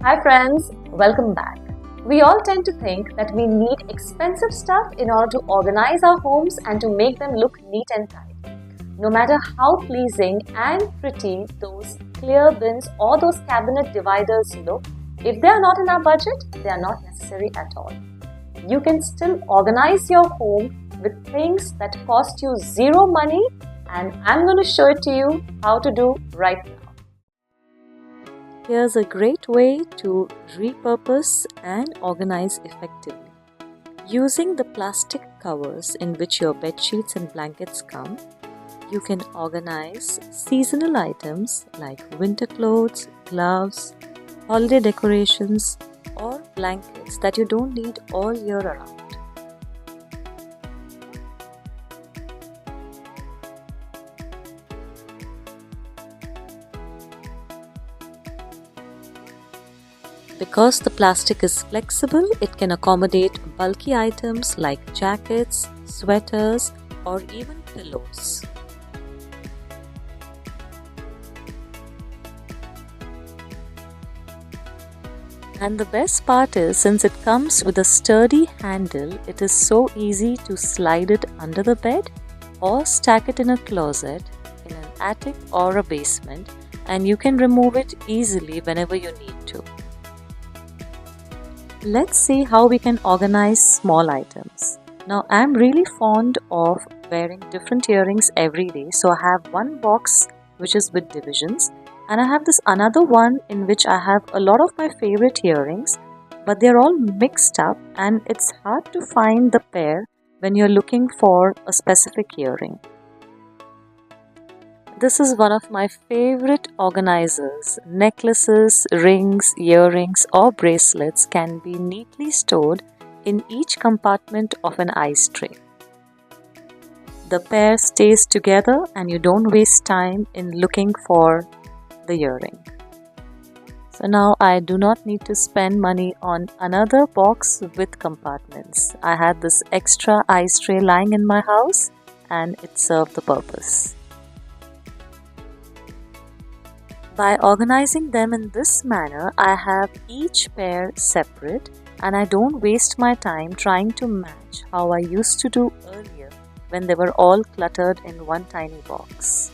Hi friends, welcome back. We all tend to think that we need expensive stuff in order to organize our homes and to make them look neat and tidy. No matter how pleasing and pretty those clear bins or those cabinet dividers look, if they are not in our budget, they are not necessary at all. You can still organize your home with things that cost you zero money, and I'm going to show it to you how to do right now. Here's a great way to repurpose and organize effectively. Using the plastic covers in which your bed sheets and blankets come, you can organize seasonal items like winter clothes, gloves, holiday decorations, or blankets that you don't need all year around. Because the plastic is flexible, it can accommodate bulky items like jackets, sweaters, or even pillows. And the best part is, since it comes with a sturdy handle, it is so easy to slide it under the bed or stack it in a closet, in an attic or a basement, and you can remove it easily whenever you need to. Let's see how we can organize small items. Now, I'm really fond of wearing different earrings every day, so I have one box which is with divisions, and I have this another one in which I have a lot of my favorite earrings, but they're all mixed up and it's hard to find the pair when you're looking for a specific earring. This is one of my favorite organizers. Necklaces, rings, earrings, or bracelets can be neatly stored in each compartment of an ice tray. The pair stays together and you don't waste time in looking for the earring. So now I do not need to spend money on another box with compartments. I had this extra ice tray lying in my house and it served the purpose. By organizing them in this manner, I have each pair separate and I don't waste my time trying to match how I used to do earlier when they were all cluttered in one tiny box.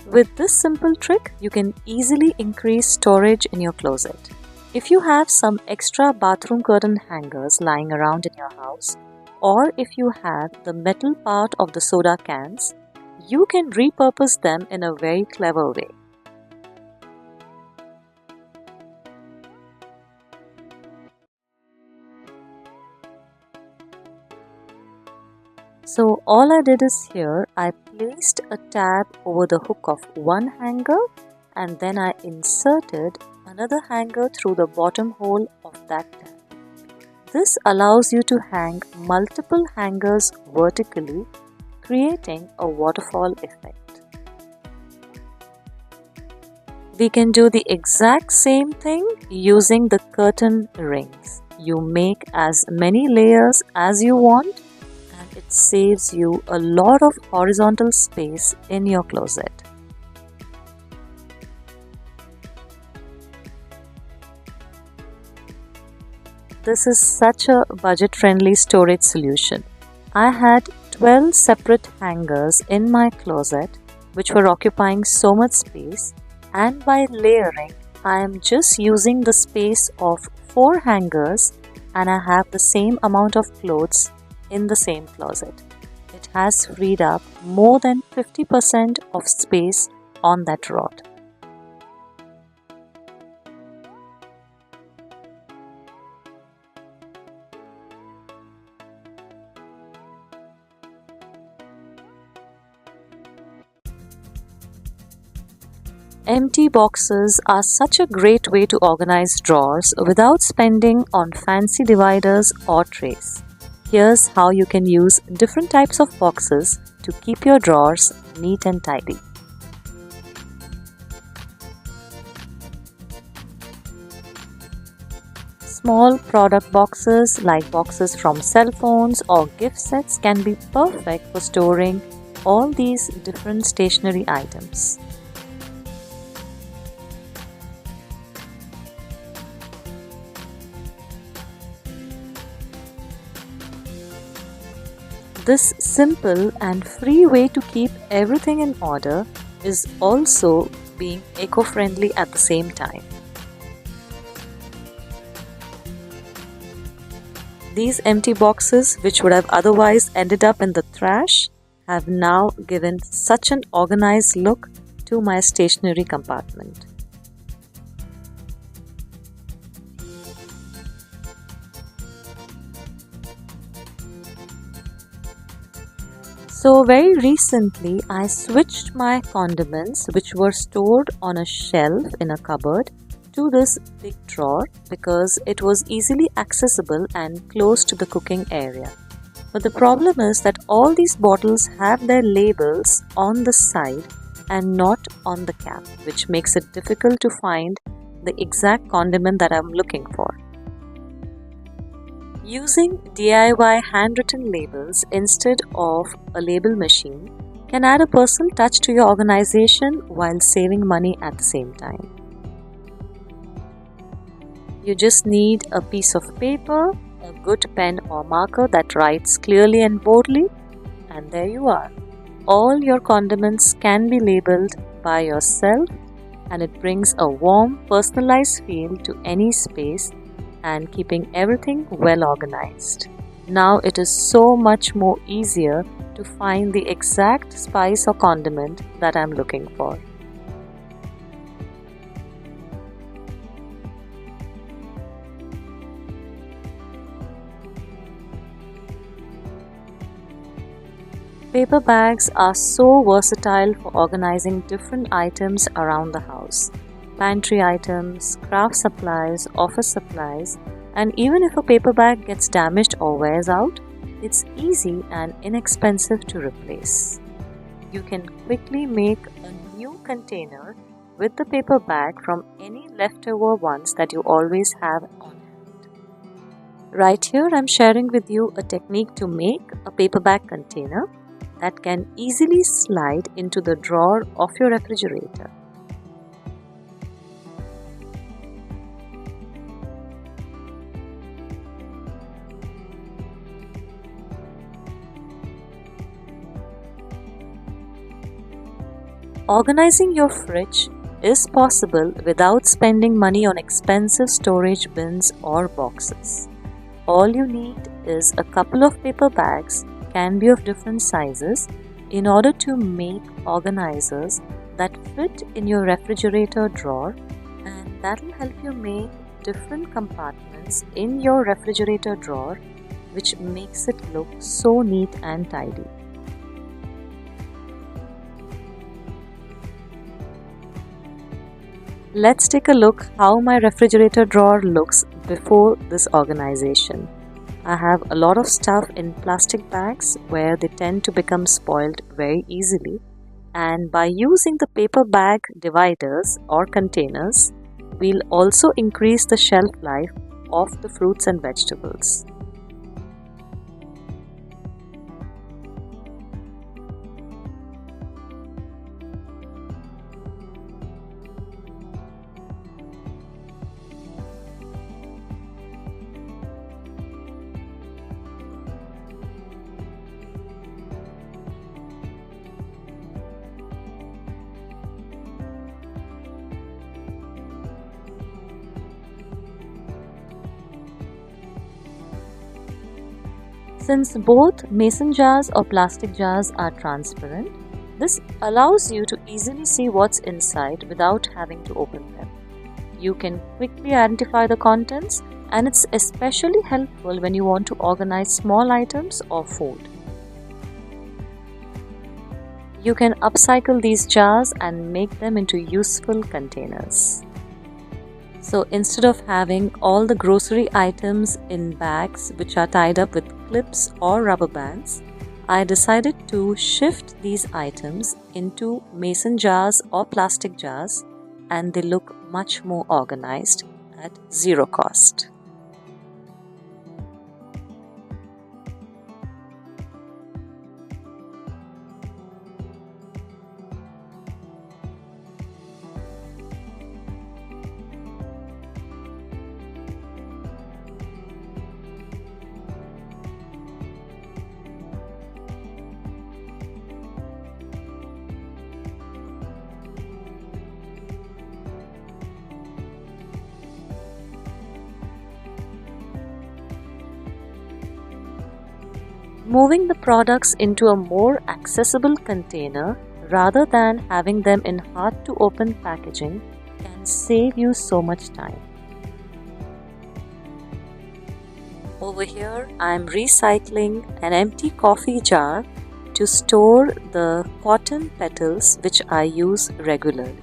With this simple trick, you can easily increase storage in your closet. If you have some extra bathroom curtain hangers lying around in your house, or if you have the metal part of the soda cans, you can repurpose them in a very clever way. So all I did is here, I placed a tab over the hook of one hanger and then I inserted another hanger through the bottom hole of that tab. This allows you to hang multiple hangers vertically, creating a waterfall effect. We can do the exact same thing using the curtain rings. You make as many layers as you want and it saves you a lot of horizontal space in your closet. This is such a budget-friendly storage solution. I had 12 separate hangers in my closet which were occupying so much space, and by layering, I am just using the space of 4 hangers and I have the same amount of clothes in the same closet. It has freed up more than 50% of space on that rod. Empty boxes are such a great way to organize drawers without spending on fancy dividers or trays. Here's how you can use different types of boxes to keep your drawers neat and tidy. Small product boxes like boxes from cell phones or gift sets can be perfect for storing all these different stationery items. This simple and free way to keep everything in order is also being eco-friendly at the same time. These empty boxes, which would have otherwise ended up in the trash, have now given such an organized look to my stationery compartment. So very recently I switched my condiments, which were stored on a shelf in a cupboard, to this big drawer because it was easily accessible and close to the cooking area. But the problem is that all these bottles have their labels on the side and not on the cap, which makes it difficult to find the exact condiment that I'm looking for. Using DIY handwritten labels instead of a label machine can add a personal touch to your organization while saving money at the same time. You just need a piece of paper, a good pen or marker that writes clearly and boldly, and there you are. All your condiments can be labeled by yourself, and it brings a warm, personalized feel to any space and keeping everything well organized. Now it is so much more easier to find the exact spice or condiment that I'm looking for. Paper bags are so versatile for organizing different items around the house. Pantry items, craft supplies, office supplies, and even if a paper bag gets damaged or wears out, it's easy and inexpensive to replace. You can quickly make a new container with the paper bag from any leftover ones that you always have on hand. Right here, I'm sharing with you a technique to make a paper bag container that can easily slide into the drawer of your refrigerator. Organizing your fridge is possible without spending money on expensive storage bins or boxes. All you need is a couple of paper bags, can be of different sizes, in order to make organizers that fit in your refrigerator drawer, and that will help you make different compartments in your refrigerator drawer, which makes it look so neat and tidy. Let's take a look how my refrigerator drawer looks before this organization. I have a lot of stuff in plastic bags where they tend to become spoiled very easily, and by using the paper bag dividers or containers, we'll also increase the shelf life of the fruits and vegetables. Since both mason jars or plastic jars are transparent, this allows you to easily see what's inside without having to open them. You can quickly identify the contents, and it's especially helpful when you want to organize small items or food. You can upcycle these jars and make them into useful containers. So instead of having all the grocery items in bags which are tied up with clips or rubber bands, I decided to shift these items into mason jars or plastic jars, and they look much more organized at zero cost. Moving the products into a more accessible container rather than having them in hard-to-open packaging can save you so much time. Over here, I am recycling an empty coffee jar to store the cotton petals which I use regularly.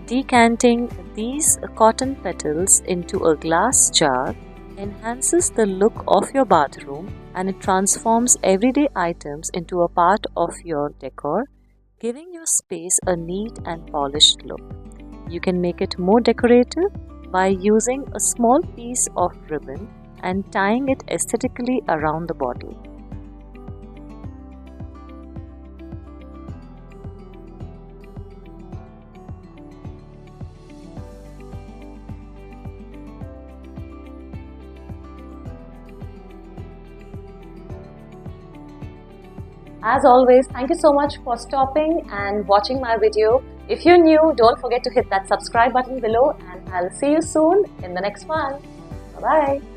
Decanting these cotton petals into a glass jar enhances the look of your bathroom, and it transforms everyday items into a part of your decor, giving your space a neat and polished look. You can make it more decorative by using a small piece of ribbon and tying it aesthetically around the bottle. As always, thank you so much for stopping and watching my video. If you're new, don't forget to hit that subscribe button below, and I'll see you soon in the next one. Bye-bye.